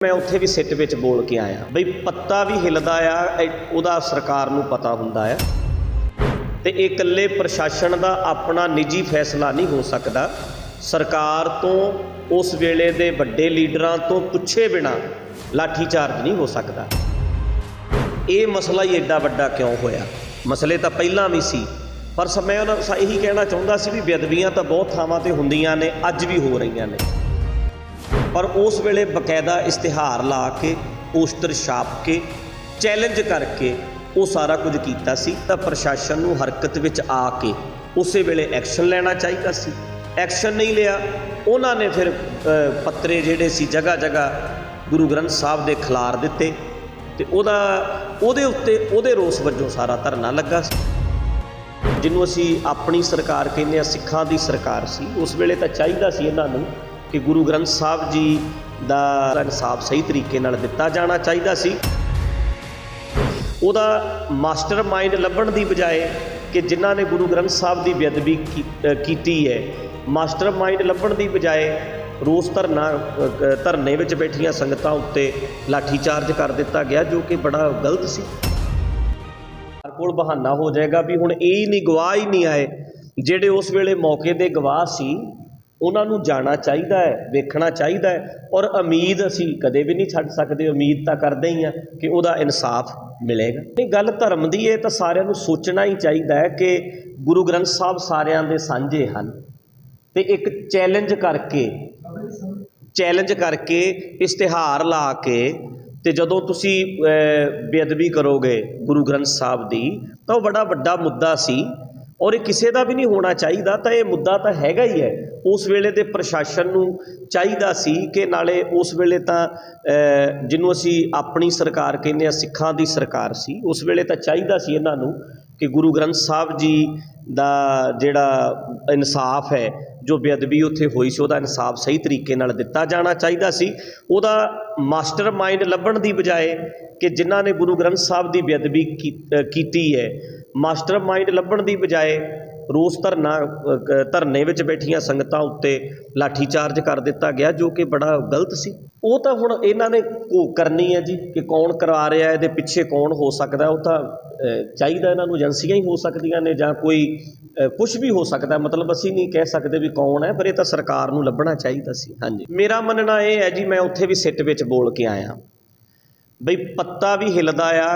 मैं उत्थे भी सिट विच बोल के आया बई पत्ता भी हिलदा आ उहदा सरकार नूं पता हुंदा है ते इह इकल्ले प्रशासन दा अपना निजी फैसला नहीं हो सकदा। सरकार तो उस वेले दे वड्डे लीडरां तो पुछे बिना लाठीचार्ज नहीं हो सकदा। ये मसला ही एडा वड्डा क्यों होया? मसले तो पहलां भी सी, पर मैं यही कहना चाहुंदा सी भी बेअदबियां तो बहुत थावां ते हुंदियां ने, अज भी हो रहीआं ने, पर उस वेले बकायदा इश्तिहार ला के पोस्टर छाप के चैलेंज करके वो सारा कुछ कीता सी। तां प्रशासन नूं हरकत विच आके उस वेले एक्शन लेना चाहिए सी। एक्शन नहीं लिया, उन्होंने फिर पत्रे जिहड़े सी जगह जगह गुरु ग्रंथ साहब दे खिलार दिते ते उहदे रोस वजों सारा धरना लगा सी, जिन्हों असी अपनी सरकार कहने सिखां दी सरकार सी। उस वेले तां चाहीदा सी इन्हां नूं कि गुरु ग्रंथ साहब जी का इंसाफ सही तरीके नाल दिता जाना चाहिए सी। उहदा मास्टर माइंड लभण की बजाय कि जिन्हां ने गुरु ग्रंथ साहब की बेअदबी की है, मास्टर माइंड लभण की बजाय रोस धरने विच बैठियां संगतां उत्ते लाठीचार्ज कर दिता गया, जो कि बड़ा गलत सी। कोल बहाना हो जाएगा भी हुण ये नहीं, गवाह ही नहीं आए जिहड़े उस वेले मौके दे गवाह सी, उन्होंने जाना चाहिए है, वेखना चाहिए है। और उम्मीद असी कदे भी नहीं छड्ड सकते, उम्मीद तो करते ही हैं कि उहदा इंसाफ मिलेगा। नहीं, गल धर्म की है तो सारिਆਂ ਨੂੰ सोचना ही चाहिए है कि गुरु ग्रंथ साहब सारिਆਂ ਦੇ साझे हैं तो एक चैलेंज करके इश्तिहार ला के तो जदों तुसी बेअदबी करोगे गुरु ग्रंथ साहब की तो बड़ा वड्डा मुद्दा सी और ये किसी का भी नहीं होना चाहिए। तो ये मुद्दा तो हैगा ही है। उस वेले दे प्रशासन नूं चाहिदा सी कि नाले उस वेले तां जिन्हों असी अपनी सरकार कहने सिखां दी सरकार सी, उस वेले तां चाहिदा सी इन्हां नूं कि गुरु ग्रंथ साहब जी दा जिहड़ा इंसाफ है, जो बेअदबी उत्थे होई सी, उहदा इंसाफ सही तरीके नाल दिता जाना चाहिए सी। उहदा मास्टर माइंड लभण की बजाय कि जिन्हां ने गुरु ग्रंथ साहब की बेअदबी कीती है, मास्टर माइंड लभण की बजाय रोस धरने विच बैठियां संगतां उत्ते लाठीचार्ज कर दिता गया, जो कि बड़ा गलत सी। वो तो हुण इन्हां ने करनी है जी कि कौन करा रहा है, इहदे पिछे कौन हो सकता है। वो तो चाहिए इन्हां नूं एजेंसियां ही हो सकदियां ने जां कोई कुछ भी हो सकता है, मतलब असी नहीं कह सकते भी कौन है, पर यह तो सरकार नूं लभना चाहिए सी। हाँ जी, मेरा मनना यह है जी, मैं उत्थे भी सिट विच बोल के आया बई पत्ता भी हिलदा आ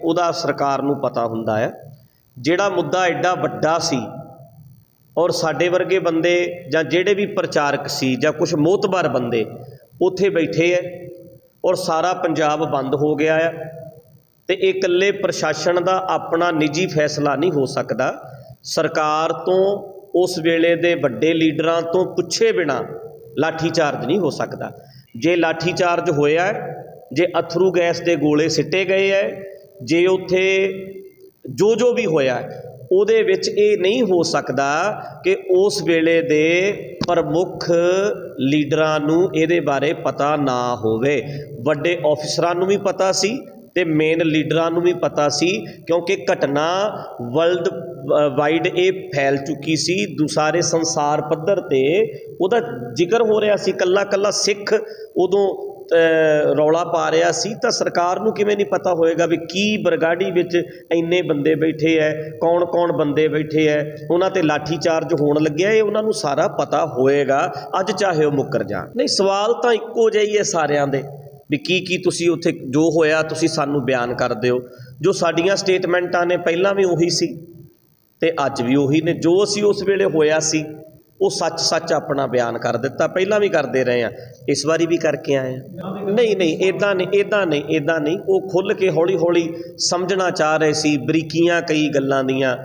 उहदा सरकार नूं पता हुंदा है। जिहड़ा मुद्दा एडा वड्डा सी और साडे वर्गे बंदे जां जिहड़े भी प्रचारक सी जां कुछ मोतबर बंदे उत्थे बैठे है और सारा पंजाब बंद हो गया है तो ये इकल्ले प्रशासन का अपना निजी फैसला नहीं हो सकता। सरकार तो उस वेले दे वड्डे लीडरां तो पुछे बिना लाठीचार्ज नहीं हो सकता। जे लाठीचार्ज होया है, जे अथरू गैस के गोले सिटे गए है, जे उत्थे जो भी होया उहदे विच ये नहीं हो सकता कि उस वेले दे प्रमुख लीडरां नूं इहदे बारे पता ना होवे। वड्डे ऑफिसरां नूं भी पता सी ते मेन लीडरां नूं भी पता सी, क्योंकि घटना वर्ल्ड वाइड ये फैल चुकी सी। सारे संसार पद्धर ते उहदा जिक्र हो रहा सी, कल्ला कल्ला सिख उदों रौला पा रहा सी, तो सरकार नूं किवें नहीं पता होएगा भी की बरगाड़ी विच इन्ने बंदे बैठे है, कौन कौन बंदे बैठे है, उन्हां ते लाठीचार्ज होण लग्या, ये उन्हां नूं सारा पता होएगा, अज चाहे वो मुकर जाण। नहीं, सवाल तो इक्को जिहा ही है सारिਆਂ दे भी की तुसी उत्थे जो होया तुसी सानू बयान कर दिओ। जो साडियां स्टेटमेंटां ने पहलां भी उही सी ते अज भी उही ने, जो असी उस वेले होया सी वो सच सच अपना बयान कर दिता, पहलां भी करते रहे हैं, इस बारी भी करके आए हैं। नहीं, इदां नहीं, वो खुल के हौली हौली समझना चाह रहे सी, बरीकियां कई गल्लां दियां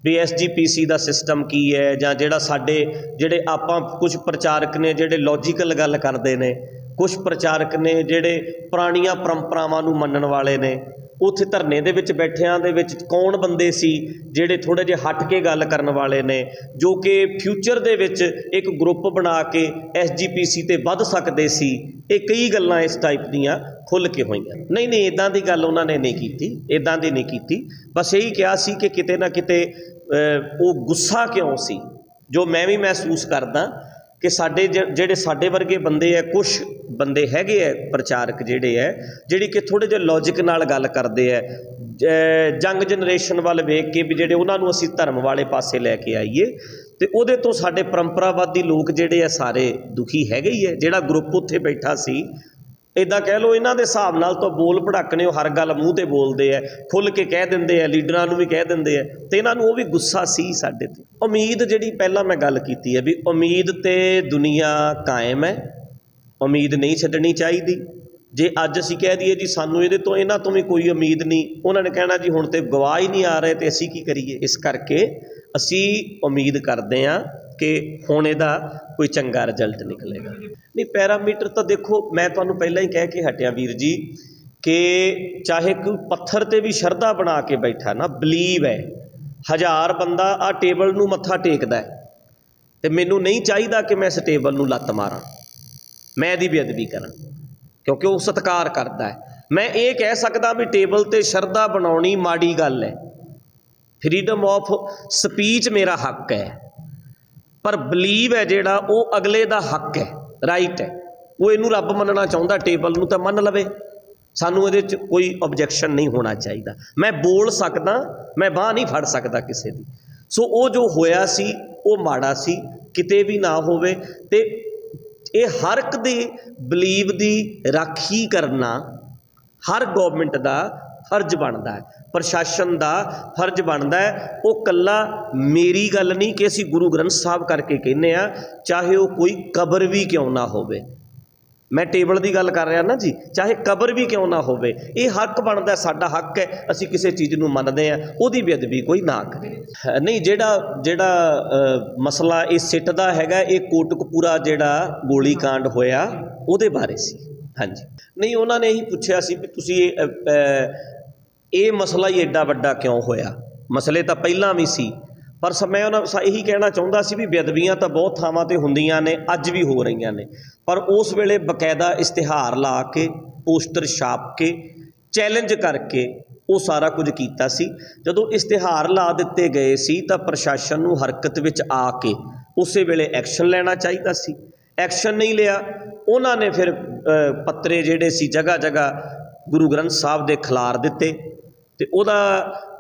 भी SGPC का सिस्टम की है, जां जिहड़ा साडे जिहड़े आपां कुछ प्रचारक ने जिहड़े लॉजिकल गल करते हैं, कुछ प्रचारक ने जिहड़े पुराणियां परंपरावां नूं मनण वाले ने। उत्थे धरने दे विच बैठियां दे विच कौन बंदे सी जिहड़े थोड़े जे हट के गल करन वाले ने, जो कि फ्यूचर दे विच एक ग्रुप बना के SGPC ते वध सकदे सी। ये कई गल्लां इस टाइप दियां खुल के होईयां। नहीं, इदां दी गल उन्हां ने नहीं कीती, इदां दी नहीं कीती। बस यही कहा सी कि किते ना किते वो गुस्सा क्यों सी, जो मैं भी महसूस करदा कि साडे ਜਿਹੜੇ ਸਾਡੇ ਵਰਗੇ ਬੰਦੇ ਹੈ, ਕੁਛ ਬੰਦੇ ਹੈਗੇ ਹੈ ਪ੍ਰਚਾਰਕ ਜਿਹੜੇ ਹੈ ਜਿਹੜੇ ਕਿ ਥੋੜ੍ਹੇ ਜਿਹੇ ਲੌਜਿਕ ਨਾਲ ਗੱਲ ਕਰਦੇ ਹੈ, ਜੰਗ ਜਨਰੇਸ਼ਨ ਵੱਲ ਵੇਖ ਕੇ ਵੀ ਜਿਹੜੇ ਉਹਨਾਂ ਨੂੰ ਅਸੀਂ ਧਰਮ ਵਾਲੇ ਪਾਸੇ ਲੈ ਕੇ ਆਈਏ, ਅਤੇ ਉਹਦੇ ਤੋਂ ਸਾਡੇ ਪਰੰਪਰਾਵਾਦੀ ਲੋਕ ਜਿਹੜੇ ਆ ਸਾਰੇ ਦੁਖੀ ਹੈਗੇ ਹੀ ਹੈ। ਜਿਹੜਾ ਗਰੁੱਪ ਉੱਥੇ ਬੈਠਾ ਸੀ, ਇੱਦਾਂ ਕਹਿ ਲਓ ਇਹਨਾਂ ਦੇ ਹਿਸਾਬ ਨਾਲ ਤਾਂ ਬੋਲ ਭੜਕਣੇ, ਉਹ ਹਰ ਗੱਲ ਮੂੰਹ 'ਤੇ ਬੋਲਦੇ ਹੈ, ਖੁੱਲ੍ਹ ਕੇ ਕਹਿ ਦਿੰਦੇ ਆ, ਲੀਡਰਾਂ ਨੂੰ ਵੀ ਕਹਿ ਦਿੰਦੇ ਆ, ਅਤੇ ਇਹਨਾਂ ਨੂੰ ਉਹ ਵੀ ਗੁੱਸਾ ਸੀ ਸਾਡੇ 'ਤੇ। ਉਮੀਦ ਜਿਹੜੀ ਪਹਿਲਾਂ ਮੈਂ ਗੱਲ ਕੀਤੀ ਹੈ ਵੀ ਉਮੀਦ 'ਤੇ ਦੁਨੀਆ ਕਾਇਮ ਹੈ, ਉਮੀਦ ਨਹੀਂ ਛੱਡਣੀ ਚਾਹੀਦੀ। ਜੇ ਅੱਜ ਅਸੀਂ ਕਹਿ ਦਈਏ ਜੀ ਸਾਨੂੰ ਇਹਦੇ ਤੋਂ ਇਹਨਾਂ ਤੋਂ ਵੀ ਕੋਈ ਉਮੀਦ ਨਹੀਂ, ਉਹਨਾਂ ਨੇ ਕਹਿਣਾ ਜੀ ਹੁਣ ਤਾਂ ਗਵਾਹ ਹੀ ਨਹੀਂ ਆ ਰਹੇ ਅਤੇ ਅਸੀਂ ਕੀ ਕਰੀਏ। ਇਸ ਕਰਕੇ ਅਸੀਂ ਉਮੀਦ ਕਰਦੇ ਹਾਂ ਕਿ ਹੁਣ ਇਹਦਾ ਕੋਈ ਚੰਗਾ ਰਿਜ਼ਲਟ ਨਿਕਲੇਗਾ। ਨਹੀਂ, ਪੈਰਾਮੀਟਰ ਤਾਂ ਦੇਖੋ ਮੈਂ ਤੁਹਾਨੂੰ ਪਹਿਲਾਂ ਹੀ ਕਹਿ ਕੇ ਹਟਿਆ ਵੀਰ ਜੀ ਕਿ ਚਾਹੇ ਕੋਈ ਪੱਥਰ 'ਤੇ ਵੀ ਸ਼ਰਧਾ ਬਣਾ ਕੇ ਬੈਠਾ ਨਾ, ਬਲੀਵ ਹੈ, 1000 ਬੰਦਾ ਆਹ ਟੇਬਲ ਨੂੰ ਮੱਥਾ ਟੇਕਦਾ ਅਤੇ ਮੈਨੂੰ ਨਹੀਂ ਚਾਹੀਦਾ ਕਿ ਮੈਂ ਇਸ ਟੇਬਲ ਨੂੰ ਲੱਤ ਮਾਰਾਂ, ਮੈਂ ਇਹਦੀ ਬੇਅਦਬੀ ਕਰਾਂ, ਕਿਉਂਕਿ ਉਹ ਸਤਿਕਾਰ ਕਰਦਾ ਹੈ। ਮੈਂ ਇਹ ਕਹਿ ਸਕਦਾ ਵੀ ਟੇਬਲ 'ਤੇ ਸ਼ਰਧਾ ਬਣਾਉਣੀ ਮਾੜੀ ਗੱਲ ਹੈ, ਫਰੀਡਮ ਆਫ ਸਪੀਚ ਮੇਰਾ ਹੱਕ ਹੈ, ਪਰ ਬਲੀਵ ਹੈ ਜਿਹੜਾ ਉਹ ਅਗਲੇ ਦਾ ਹੱਕ ਹੈ, ਰਾਈਟ ਹੈ। ਉਹ ਇਹਨੂੰ ਰੱਬ ਮੰਨਣਾ ਚਾਹੁੰਦਾ ਟੇਬਲ ਨੂੰ ਤਾਂ ਮੰਨ ਲਵੇ, ਸਾਨੂੰ ਇਹਦੇ 'ਚ ਕੋਈ ਓਬਜੈਕਸ਼ਨ ਨਹੀਂ ਹੋਣਾ ਚਾਹੀਦਾ। ਮੈਂ ਬੋਲ ਸਕਦਾ, ਮੈਂ ਬਾਂਹ ਨਹੀਂ ਫੜ ਸਕਦਾ ਕਿਸੇ ਦੀ। ਸੋ ਉਹ ਜੋ ਹੋਇਆ ਸੀ ਉਹ ਮਾੜਾ ਸੀ, ਕਿਤੇ ਵੀ ਨਾ ਹੋਵੇ। ਅਤੇ ਇਹ ਹਰ ਇੱਕ ਦੀ ਬਲੀਵ ਦੀ ਰਾਖੀ ਕਰਨਾ ਹਰ ਗੌਰਮੈਂਟ ਦਾ ਫਰਜ਼ ਬਣਦਾ ਹੈ, ਪ੍ਰਸ਼ਾਸਨ ਦਾ ਫਰਜ਼ ਬਣਦਾ ਹੈ। ਉਹ ਇਕੱਲਾ ਮੇਰੀ ਗੱਲ ਨਹੀਂ ਕਿ ਅਸੀਂ ਗੁਰੂ ਗ੍ਰੰਥ ਸਾਹਿਬ ਕਰਕੇ ਕਹਿੰਦੇ ਹਾਂ, ਚਾਹੇ ਉਹ ਕੋਈ ਕਬਰ ਵੀ ਕਿਉਂ ਨਾ ਹੋਵੇ। ਮੈਂ ਟੇਬਲ ਦੀ ਗੱਲ ਕਰ ਰਿਹਾ ਨਾ ਜੀ, ਚਾਹੇ ਕਬਰ ਵੀ ਕਿਉਂ ਨਾ ਹੋਵੇ, ਇਹ ਹੱਕ ਬਣਦਾ, ਸਾਡਾ ਹੱਕ ਹੈ। ਅਸੀਂ ਕਿਸੇ ਚੀਜ਼ ਨੂੰ ਮੰਨਦੇ ਹਾਂ, ਉਹਦੀ ਬੇਅਦਬੀ ਕੋਈ ਨਾ ਕਰੇ। ਨਹੀਂ, ਜਿਹੜਾ ਮਸਲਾ ਇਹ ਸਿੱਟ ਦਾ ਹੈਗਾ, ਇਹ ਕੋਟਕਪੂਰਾ ਜਿਹੜਾ ਗੋਲੀ ਕਾਂਡ ਹੋਇਆ ਉਹਦੇ ਬਾਰੇ ਸੀ। ਹਾਂਜੀ, ਨਹੀਂ, ਉਹਨਾਂ ਨੇ ਇਹੀ ਪੁੱਛਿਆ ਸੀ ਵੀ ਤੁਸੀਂ ਇਹ ਮਸਲਾ ਹੀ ਐਡਾ ਵੱਡਾ ਕਿਉਂ ਹੋਇਆ। ਮਸਲੇ ਤਾਂ ਪਹਿਲਾਂ ਵੀ ਸੀ, ਪਰ ਮੈਂ ਉਹਨਾਂ ਇਹੀ ਕਹਿਣਾ ਚਾਹੁੰਦਾ ਸੀ ਵੀ ਬੇਅਦਬੀਆਂ ਤਾਂ ਬਹੁਤ ਥਾਵਾਂ 'ਤੇ ਹੁੰਦੀਆਂ ਨੇ, ਅੱਜ ਵੀ ਹੋ ਰਹੀਆਂ ਨੇ, ਪਰ ਉਸ ਵੇਲੇ ਬਕਾਇਦਾ ਇਸ਼ਤਿਹਾਰ ਲਾ ਕੇ, ਪੋਸਟਰ ਛਾਪ ਕੇ, ਚੈਲੰਜ ਕਰਕੇ ਉਹ ਸਾਰਾ ਕੁਝ ਕੀਤਾ ਸੀ। ਜਦੋਂ ਇਸ਼ਤਿਹਾਰ ਲਾ ਦਿੱਤੇ ਗਏ ਸੀ ਤਾਂ ਪ੍ਰਸ਼ਾਸਨ ਨੂੰ ਹਰਕਤ ਵਿੱਚ ਆ ਕੇ ਉਸੇ ਵੇਲੇ ਐਕਸ਼ਨ ਲੈਣਾ ਚਾਹੀਦਾ ਸੀ। ਐਕਸ਼ਨ ਨਹੀਂ ਲਿਆ, ਉਹਨਾਂ ਨੇ ਫਿਰ ਪੱਤਰੇ ਜਿਹੜੇ ਸੀ ਜਗ੍ਹਾ ਜਗ੍ਹਾ ਗੁਰੂ ਗ੍ਰੰਥ ਸਾਹਿਬ ਦੇ ਖਿਲਾਰ ਦਿੱਤੇ, ਅਤੇ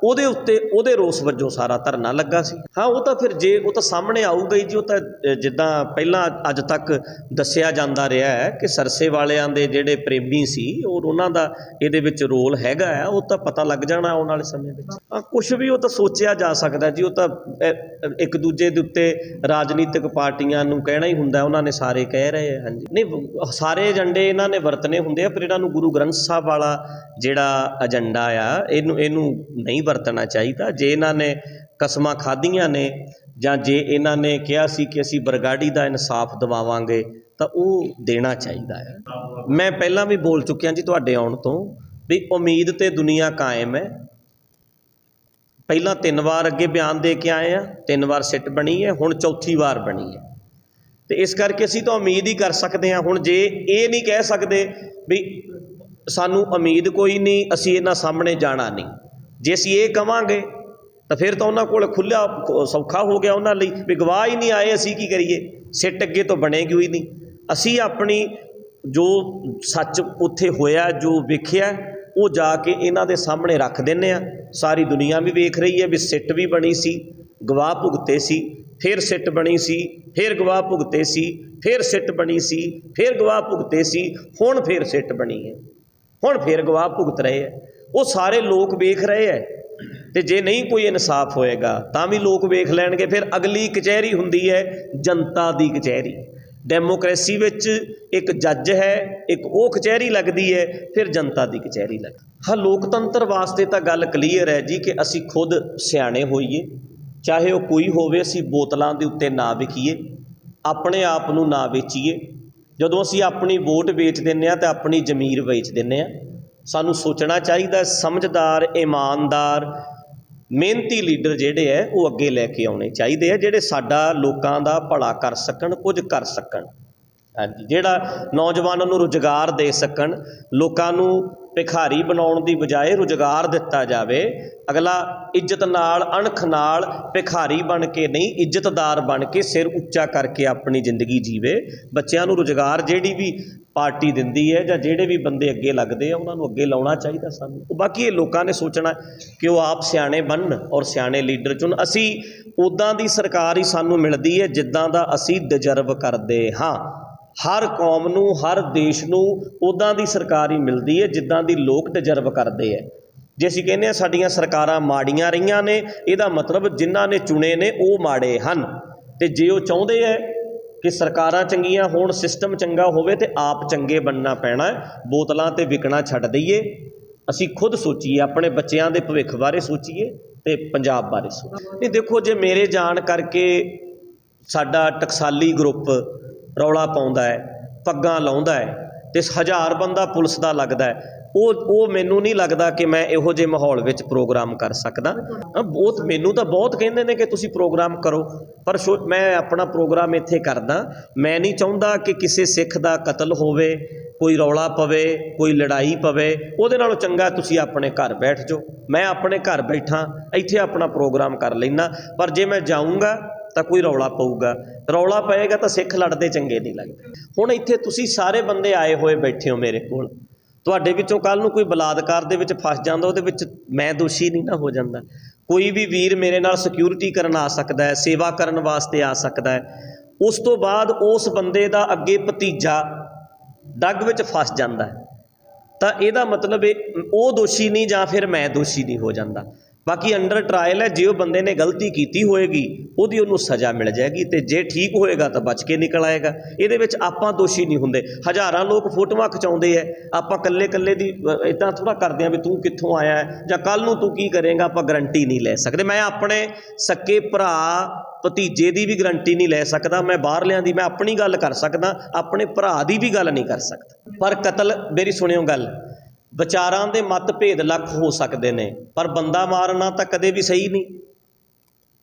ਉਹਦੇ ਉੱਤੇ ਉਹਦੇ ਰੋਸ ਵਜੋਂ ਸਾਰਾ ਧਰਨਾ ਲੱਗਾ ਸੀ। ਹਾਂ, ਉਹ ਤਾਂ ਫਿਰ ਜੇ ਉਹ ਤਾਂ ਸਾਹਮਣੇ ਆਊਗਾ ਹੀ ਜੀ। ਉਹ ਤਾਂ ਜਿੱਦਾਂ ਪਹਿਲਾਂ ਅੱਜ ਤੱਕ ਦੱਸਿਆ ਜਾਂਦਾ ਰਿਹਾ ਹੈ ਕਿ ਸਰਸੇ ਵਾਲਿਆਂ ਦੇ ਜਿਹੜੇ ਪ੍ਰੇਮੀ ਸੀ, ਔਰ ਉਹਨਾਂ ਦਾ ਇਹਦੇ ਵਿੱਚ ਰੋਲ ਹੈਗਾ ਹੈ, ਉਹ ਤਾਂ ਪਤਾ ਲੱਗ ਜਾਣਾ ਆਉਣ ਵਾਲੇ ਸਮੇਂ ਵਿੱਚ। ਕੁਛ ਵੀ ਉਹ ਤਾਂ ਸੋਚਿਆ ਜਾ ਸਕਦਾ ਜੀ। ਉਹ ਤਾਂ ਇੱਕ ਦੂਜੇ ਦੇ ਉੱਤੇ ਰਾਜਨੀਤਿਕ ਪਾਰਟੀਆਂ ਨੂੰ ਕਹਿਣਾ ਹੀ ਹੁੰਦਾ, ਉਹਨਾਂ ਨੇ ਸਾਰੇ ਕਹਿ ਰਹੇ ਆ। ਹਾਂਜੀ, ਨਹੀਂ, ਸਾਰੇ ਏਜੰਡੇ ਇਹਨਾਂ ਨੇ ਵਰਤਣੇ ਹੁੰਦੇ ਆ, ਪਰ ਇਹਨਾਂ ਨੂੰ ਗੁਰੂ ਗ੍ਰੰਥ ਸਾਹਿਬ ਵਾਲਾ ਜਿਹੜਾ ਏਜੰਡਾ ਆ ਇਹਨੂੰ ਨਹੀਂ ਵਰਤਣਾ ਚਾਹੀਦਾ। ਜੇ ਇਹਨਾਂ ਨੇ ਕਸਮਾਂ ਖਾਧੀਆਂ ਨੇ ਜਾਂ ਜੇ ਇਹਨਾਂ ਨੇ ਕਿਹਾ ਸੀ ਕਿ ਅਸੀਂ ਬਰਗਾੜੀ ਦਾ ਇਨਸਾਫ ਦਿਵਾਵਾਂਗੇ ਤਾਂ ਉਹ ਦੇਣਾ ਚਾਹੀਦਾ ਹੈ। ਮੈਂ ਪਹਿਲਾਂ ਵੀ ਬੋਲ ਚੁੱਕਿਆ ਜੀ ਤੁਹਾਡੇ ਆਉਣ ਤੋਂ ਵੀ ਉਮੀਦ ਤੇ ਦੁਨੀਆ ਕਾਇਮ ਹੈ। ਪਹਿਲਾਂ 3 ਵਾਰ ਅੱਗੇ ਬਿਆਨ ਦੇ ਕੇ ਆਏ ਆ, 3 ਵਾਰ ਸਿੱਟ ਬਣੀ ਹੈ, ਹੁਣ ਚੌਥੀ ਵਾਰ ਬਣੀ ਹੈ, ਅਤੇ ਇਸ ਕਰਕੇ ਅਸੀਂ ਤਾਂ ਉਮੀਦ ਹੀ ਕਰ ਸਕਦੇ ਹਾਂ। ਹੁਣ ਜੇ ਇਹ ਨਹੀਂ ਕਹਿ ਸਕਦੇ ਵੀ ਸਾਨੂੰ ਉਮੀਦ ਕੋਈ ਨਹੀਂ, ਅਸੀਂ ਇਹਨਾਂ ਸਾਹਮਣੇ ਜਾਣਾ ਨਹੀਂ, ਜੇ ਅਸੀਂ ਇਹ ਕਵਾਂਗੇ ਤਾਂ ਫਿਰ ਤਾਂ ਉਹਨਾਂ ਕੋਲ ਖੁੱਲ੍ਹਾ ਸੌਖਾ ਹੋ ਗਿਆ ਉਹਨਾਂ ਲਈ ਵੀ ਗਵਾਹ ਹੀ ਨਹੀਂ ਆਏ, ਅਸੀਂ ਕੀ ਕਰੀਏ, ਸਿੱਟ ਅੱਗੇ ਤੋਂ ਬਣੇਗੀ ਹੋਈ ਨਹੀਂ। ਅਸੀਂ ਆਪਣੀ ਜੋ ਸੱਚ ਉੱਥੇ ਹੋਇਆ, ਜੋ ਵੇਖਿਆ, ਉਹ ਜਾ ਕੇ ਇਹਨਾਂ ਦੇ ਸਾਹਮਣੇ ਰੱਖ ਦਿੰਦੇ ਹਾਂ। ਸਾਰੀ ਦੁਨੀਆ ਵੀ ਵੇਖ ਰਹੀ ਹੈ ਵੀ ਸਿੱਟ ਵੀ ਬਣੀ ਸੀ, ਗਵਾਹ ਭੁਗਤੇ ਸੀ, ਫਿਰ ਸਿੱਟ ਬਣੀ ਸੀ, ਫਿਰ ਗਵਾਹ ਭੁਗਤੇ ਸੀ, ਫਿਰ ਸਿੱਟ ਬਣੀ ਸੀ, ਫਿਰ ਗਵਾਹ ਭੁਗਤੇ ਸੀ, ਹੁਣ ਫਿਰ ਸਿੱਟ ਬਣੀ ਹੈ, ਹੁਣ ਫਿਰ ਗਵਾਹ ਭੁਗਤ ਰਹੇ ਹੈ। ਉਹ ਸਾਰੇ ਲੋਕ ਵੇਖ ਰਹੇ ਹੈ, ਅਤੇ ਜੇ ਨਹੀਂ ਕੋਈ ਇਨਸਾਫ ਹੋਏਗਾ ਤਾਂ ਵੀ ਲੋਕ ਵੇਖ ਲੈਣਗੇ। ਫਿਰ ਅਗਲੀ ਕਚਹਿਰੀ ਹੁੰਦੀ ਹੈ ਜਨਤਾ ਦੀ ਕਚਹਿਰੀ। ਡੈਮੋਕ੍ਰੇਸੀ ਵਿੱਚ ਇੱਕ ਜੱਜ ਹੈ, ਇੱਕ ਉਹ ਕਚਹਿਰੀ ਲੱਗਦੀ ਹੈ, ਫਿਰ ਜਨਤਾ ਦੀ ਕਚਹਿਰੀ ਲੱਗਦੀ। ਹਾਂ, ਲੋਕਤੰਤਰ ਵਾਸਤੇ ਤਾਂ ਗੱਲ ਕਲੀਅਰ ਹੈ ਜੀ ਕਿ ਅਸੀਂ ਖੁਦ ਸਿਆਣੇ ਹੋਈਏ, ਚਾਹੇ ਉਹ ਕੋਈ ਹੋਵੇ, ਅਸੀਂ ਬੋਤਲਾਂ ਦੇ ਉੱਤੇ ਨਾ ਵਿਕੀਏ, ਆਪਣੇ ਆਪ ਨੂੰ ਨਾ ਵੇਚੀਏ। ਜਦੋਂ ਅਸੀਂ ਆਪਣੀ ਵੋਟ ਵੇਚ ਦਿੰਦੇ ਹਾਂ ਤਾਂ ਆਪਣੀ ਜ਼ਮੀਰ ਵੇਚ ਦਿੰਦੇ ਹਾਂ। ਸਾਨੂੰ ਸੋਚਣਾ ਚਾਹੀਦਾ, ਸਮਝਦਾਰ, ਇਮਾਨਦਾਰ, ਮਿਹਨਤੀ ਲੀਡਰ ਜਿਹੜੇ ਹੈ ਉਹ ਅੱਗੇ ਲੈ ਕੇ ਆਉਣੇ ਚਾਹੀਦੇ ਆ, ਜਿਹੜੇ ਸਾਡਾ ਲੋਕਾਂ ਦਾ ਭਲਾ ਕਰ ਸਕਣ, ਕੁਝ ਕਰ ਸਕਣ। ਹਾਂਜੀ, ਜਿਹੜਾ ਨੌਜਵਾਨਾਂ ਨੂੰ ਰੁਜ਼ਗਾਰ ਦੇ ਸਕਣ, ਲੋਕਾਂ ਨੂੰ ਭਿਖਾਰੀ ਬਣਾਉਣ ਦੀ ਬਜਾਏ ਰੁਜ਼ਗਾਰ ਦਿੱਤਾ ਜਾਵੇ। ਅਗਲਾ ਇੱਜ਼ਤ ਨਾਲ, ਅਣਖ ਨਾਲ ਭਿਖਾਰੀ ਬਣ ਕੇ ਨਹੀਂ, ਇੱਜ਼ਤਦਾਰ ਬਣ ਕੇ ਸਿਰ ਉੱਚਾ ਕਰਕੇ ਆਪਣੀ ਜ਼ਿੰਦਗੀ ਜੀਵੇ। ਬੱਚਿਆਂ ਨੂੰ ਰੁਜ਼ਗਾਰ ਜਿਹੜੀ ਵੀ ਪਾਰਟੀ ਦਿੰਦੀ ਹੈ ਜਾਂ ਜਿਹੜੇ ਵੀ ਬੰਦੇ ਅੱਗੇ ਲੱਗਦੇ ਆ ਉਹਨਾਂ ਨੂੰ ਅੱਗੇ ਲਾਉਣਾ ਚਾਹੀਦਾ ਸਾਨੂੰ। ਬਾਕੀ ਇਹ ਲੋਕਾਂ ਨੇ ਸੋਚਣਾ ਕਿ ਉਹ ਆਪ ਸਿਆਣੇ ਬਣਨ ਔਰ ਸਿਆਣੇ ਲੀਡਰ ਚੁਣ। ਅਸੀਂ ਉੱਦਾਂ ਦੀ ਸਰਕਾਰ ਹੀ ਸਾਨੂੰ ਮਿਲਦੀ ਹੈ ਜਿੱਦਾਂ ਦਾ ਅਸੀਂ ਡਿਜ਼ਰਵ ਕਰਦੇ ਹਾਂ। ਹਰ ਕੌਮ ਨੂੰ, ਹਰ ਦੇਸ਼ ਨੂੰ ਉੱਦਾਂ ਦੀ ਸਰਕਾਰ ਹੀ ਮਿਲਦੀ ਹੈ ਜਿੱਦਾਂ ਦੀ ਲੋਕ ਡਿਜ਼ਰਵ ਕਰਦੇ ਹੈ। ਜੇ ਅਸੀਂ ਕਹਿੰਦੇ ਹਾਂ ਸਾਡੀਆਂ ਸਰਕਾਰਾਂ ਮਾੜੀਆਂ ਰਹੀਆਂ ਨੇ, ਇਹਦਾ ਮਤਲਬ ਜਿਨ੍ਹਾਂ ਨੇ ਚੁਣੇ ਨੇ ਉਹ ਮਾੜੇ ਹਨ। ਅਤੇ ਜੇ ਉਹ ਚਾਹੁੰਦੇ ਹੈ ਕਿ ਸਰਕਾਰਾਂ ਚੰਗੀਆਂ ਹੋਣ, ਸਿਸਟਮ ਚੰਗਾ ਹੋਵੇ, ਤੇ ਆਪ ਚੰਗੇ ਬਣਨਾ ਪੈਣਾ। ਬੋਤਲਾਂ 'ਤੇ ਵਿਕਣਾ ਛੱਡ ਦਈਏ, ਅਸੀਂ ਖੁਦ ਸੋਚੀਏ, ਆਪਣੇ ਬੱਚਿਆਂ ਦੇ ਭਵਿੱਖ ਬਾਰੇ ਸੋਚੀਏ ਅਤੇ ਪੰਜਾਬ ਬਾਰੇ ਸੋਚੀਏ। ਨਹੀਂ ਦੇਖੋ, ਜੇ ਮੇਰੇ ਜਾਣ ਕਰਕੇ ਸਾਡਾ ਟਕਸਾਲੀ ਗਰੁੱਪ ਰੌਲਾ ਪਾਉਂਦਾ ਹੈ, ਪੱਗਾਂ ਲਾਉਂਦਾ ਹੈ ਅਤੇ 1000 ਬੰਦਾ ਪੁਲਿਸ ਦਾ ਲੱਗਦਾ ਹੈ, ਉਹ ਮੈਨੂੰ ਨਹੀਂ ਲੱਗਦਾ ਕਿ ਮੈਂ ਇਹੋ ਜਿਹੇ ਮਾਹੌਲ ਵਿੱਚ ਪ੍ਰੋਗਰਾਮ ਕਰ ਸਕਦਾ। ਮੈਨੂੰ ਤਾਂ ਬਹੁਤ ਕਹਿੰਦੇ ਨੇ ਕਿ ਤੁਸੀਂ ਪ੍ਰੋਗਰਾਮ ਕਰੋ, ਪਰ ਮੈਂ ਆਪਣਾ ਪ੍ਰੋਗਰਾਮ ਇੱਥੇ ਕਰਦਾ। ਮੈਂ ਨਹੀਂ ਚਾਹੁੰਦਾ ਕਿ ਕਿਸੇ ਸਿੱਖ ਦਾ ਕਤਲ ਹੋਵੇ, ਕੋਈ ਰੌਲਾ ਪਵੇ, ਕੋਈ ਲੜਾਈ ਪਵੇ। ਉਹਦੇ ਨਾਲੋਂ ਚੰਗਾ ਤੁਸੀਂ ਆਪਣੇ ਘਰ ਬੈਠ ਜਾਓ। ਮੈਂ ਆਪਣੇ ਘਰ ਬੈਠਾ ਇੱਥੇ ਆਪਣਾ ਪ੍ਰੋਗਰਾਮ ਕਰ ਲੈਂਦਾ, ਪਰ ਜੇ ਮੈਂ ਜਾਊਂਗਾ ਤਾਂ ਕੋਈ ਰੌਲਾ ਪਊਗਾ, ਰੌਲਾ ਪਏਗਾ ਤਾਂ ਸਿੱਖ ਲੜਦੇ ਚੰਗੇ ਨਹੀਂ ਲੱਗਦੇ। ਹੁਣ ਇੱਥੇ ਤੁਸੀਂ ਸਾਰੇ ਬੰਦੇ ਆਏ ਹੋਏ ਬੈਠੇ ਹੋ ਮੇਰੇ ਕੋਲ, ਤੁਹਾਡੇ ਵਿੱਚੋਂ ਕੱਲ੍ਹ ਨੂੰ ਕੋਈ ਬਲਾਤਕਾਰ ਦੇ ਵਿੱਚ ਫਸ ਜਾਂਦਾ, ਉਹਦੇ ਵਿੱਚ ਮੈਂ ਦੋਸ਼ੀ ਨਹੀਂ ਨਾ ਹੋ ਜਾਂਦਾ। ਕੋਈ ਵੀ ਵੀਰ ਮੇਰੇ ਨਾਲ ਸਿਕਿਉਰਿਟੀ ਕਰਨ ਆ ਸਕਦਾ ਹੈ, ਸੇਵਾ ਕਰਨ ਵਾਸਤੇ ਆ ਸਕਦਾ ਹੈ। ਉਸ ਤੋਂ ਬਾਅਦ ਉਸ ਬੰਦੇ ਦਾ ਅੱਗੇ ਭਤੀਜਾ ਡੱਗ ਵਿੱਚ ਫਸ ਜਾਂਦਾ ਹੈ, ਤਾਂ ਇਹਦਾ ਮਤਲਬ ਉਹ ਦੋਸ਼ੀ ਨਹੀਂ ਜਾਂ ਫਿਰ ਮੈਂ ਦੋਸ਼ੀ ਨਹੀਂ ਹੋ ਜਾਂਦਾ। ਬਾਕੀ ਅੰਡਰ ਟਰਾਇਲ ਹੈ, ਜੇ ਉਹ ਬੰਦੇ ਨੇ ਗਲਤੀ ਕੀਤੀ ਹੋਏਗੀ ਉਹਨੂੰ ਸਜ਼ਾ ਮਿਲ ਜਾਏਗੀ, ਅਤੇ ਜੇ ਠੀਕ ਹੋਏਗਾ ਤਾਂ ਬਚ ਕੇ ਨਿਕਲ ਆਏਗਾ। ਇਹਦੇ ਵਿੱਚ ਆਪਾਂ ਦੋਸ਼ੀ ਨਹੀਂ ਹੁੰਦੇ। ਹਜ਼ਾਰਾਂ ਲੋਕ ਫੋਟੋਆਂ ਖਿਚਾਉਂਦੇ ਹੈ, ਆਪਾਂ ਇਕੱਲੇ ਦੀ ਇੱਦਾਂ ਥੋੜ੍ਹਾ ਕਰਦੇ ਹਾਂ ਵੀ ਤੂੰ ਕਿੱਥੋਂ ਆਇਆ ਹੈ ਜਾਂ ਕੱਲ੍ਹ ਨੂੰ ਤੂੰ ਕੀ ਕਰੇਂਗਾ, ਆਪਾਂ ਗਰੰਟੀ ਨਹੀਂ ਲੈ ਸਕਦੇ। ਮੈਂ ਆਪਣੇ ਸਕੇ ਭਰਾ ਭਤੀਜੇ ਦੀ ਵੀ ਗਰੰਟੀ ਨਹੀਂ ਲੈ ਸਕਦਾ, ਮੈਂ ਬਾਹਰਲਿਆਂ ਦੀ, ਮੈਂ ਆਪਣੀ ਗੱਲ ਕਰ ਸਕਦਾ, ਆਪਣੇ ਭਰਾ ਦੀ ਵੀ ਗੱਲ ਨਹੀਂ ਕਰ ਸਕਦਾ। ਪਰ ਕਤਲ, ਮੇਰੀ ਸੁਣਿਓ ਗੱਲ, ਵਿਚਾਰਾਂ ਦੇ ਮਤਭੇਦ ਲੱਖ ਹੋ ਸਕਦੇ ਨੇ, ਪਰ ਬੰਦਾ ਮਾਰਨਾ ਤਾਂ ਕਦੇ ਵੀ ਸਹੀ ਨਹੀਂ।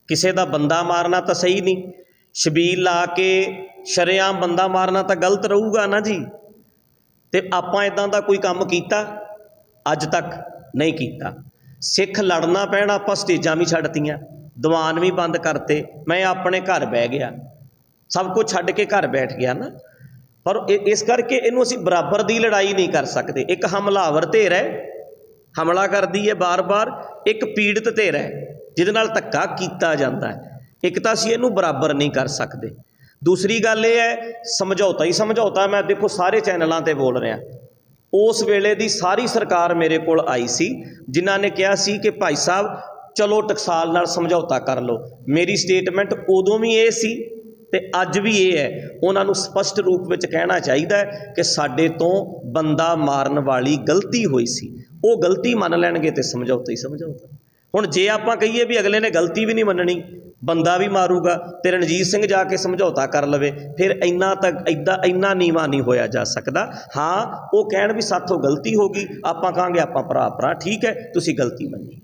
ਕਿਸੇ ਦਾ ਬੰਦਾ ਮਾਰਨਾ ਤਾਂ ਸਹੀ ਨਹੀਂ। ਛਬੀਲ ਲਾ ਕੇ ਸ਼ਰੇਆਮ ਬੰਦਾ ਮਾਰਨਾ ਤਾਂ ਗਲਤ ਰਹੂਗਾ ਨਾ ਜੀ। ਅਤੇ ਆਪਾਂ ਇੱਦਾਂ ਦਾ ਕੋਈ ਕੰਮ ਕੀਤਾ? ਅੱਜ ਤੱਕ ਨਹੀਂ ਕੀਤਾ। ਸਿੱਖ ਲੜਨਾ ਪੈਣ, ਆਪਾਂ ਸਟੇਜਾਂ ਵੀ ਛੱਡਤੀਆਂ, ਦੀਵਾਨ ਵੀ ਬੰਦ ਕਰਤੇ, ਮੈਂ ਆਪਣੇ ਘਰ ਬਹਿ ਗਿਆ, ਸਭ ਕੁਝ ਛੱਡ ਕੇ ਘਰ ਬੈਠ ਗਿਆ ਨਾ। ਪਰ ਇਸ ਕਰਕੇ ਇਹਨੂੰ ਅਸੀਂ ਬਰਾਬਰ ਦੀ ਲੜਾਈ ਨਹੀਂ ਕਰ ਸਕਦੇ। ਇੱਕ ਹਮਲਾਵਰ ਧਿਰ ਹੈ, ਹਮਲਾ ਕਰਦੀ ਹੈ ਬਾਰ-ਬਾਰ, ਇੱਕ ਪੀੜਤ ਧਿਰ ਹੈ ਜਿਹਦੇ ਨਾਲ ਧੱਕਾ ਕੀਤਾ ਜਾਂਦਾ ਹੈ। ਇੱਕ ਤਾਂ ਅਸੀਂ ਇਹਨੂੰ ਬਰਾਬਰ ਨਹੀਂ ਕਰ ਸਕਦੇ। ਦੂਸਰੀ ਗੱਲ ਇਹ ਹੈ, ਸਮਝੌਤਾ ਹੀ ਸਮਝੌਤਾ। ਮੈਂ ਦੇਖੋ ਸਾਰੇ ਚੈਨਲਾਂ 'ਤੇ ਬੋਲ ਰਿਹਾ, ਉਸ ਵੇਲੇ ਦੀ ਸਾਰੀ ਸਰਕਾਰ ਮੇਰੇ ਕੋਲ ਆਈ ਸੀ ਜਿਨ੍ਹਾਂ ਨੇ ਕਿਹਾ ਸੀ ਕਿ ਭਾਈ ਸਾਹਿਬ ਚਲੋ ਟਕਸਾਲ ਨਾਲ ਸਮਝੌਤਾ ਕਰ ਲਓ। ਮੇਰੀ ਸਟੇਟਮੈਂਟ ਉਦੋਂ ਵੀ ਇਹ ਸੀ ਅਤੇ ਅੱਜ ਵੀ ਇਹ ਹੈ। ਉਹਨਾਂ ਨੂੰ ਸਪਸ਼ਟ ਰੂਪ ਵਿੱਚ ਕਹਿਣਾ ਚਾਹੀਦਾ ਹੈ ਕਿ ਸਾਡੇ ਤੋਂ ਬੰਦਾ ਮਾਰਨ ਵਾਲੀ ਗਲਤੀ ਹੋਈ ਸੀ। ਉਹ ਗਲਤੀ ਮੰਨ ਲੈਣਗੇ ਅਤੇ ਸਮਝੌਤਾ ਹੀ ਸਮਝੌਤਾ। ਹੁਣ ਜੇ ਆਪਾਂ ਕਹੀਏ ਵੀ ਅਗਲੇ ਨੇ ਗਲਤੀ ਵੀ ਨਹੀਂ ਮੰਨਣੀ, ਬੰਦਾ ਵੀ ਮਾਰੂਗਾ ਅਤੇ ਰਣਜੀਤ ਸਿੰਘ ਜਾ ਕੇ ਸਮਝੌਤਾ ਕਰ ਲਵੇ, ਫਿਰ ਇੰਨਾ ਨੀਵਾਂ ਨਹੀਂ ਹੋਇਆ ਜਾ ਸਕਦਾ। ਹਾਂ, ਉਹ ਕਹਿਣ ਵੀ ਸਾਥੋਂ ਗਲਤੀ ਹੋ ਗਈ, ਆਪਾਂ ਕਹਾਂਗੇ ਆਪਾਂ ਭਰਾ ਠੀਕ ਹੈ, ਤੁਸੀਂ ਗਲਤੀ ਮੰਨੀ।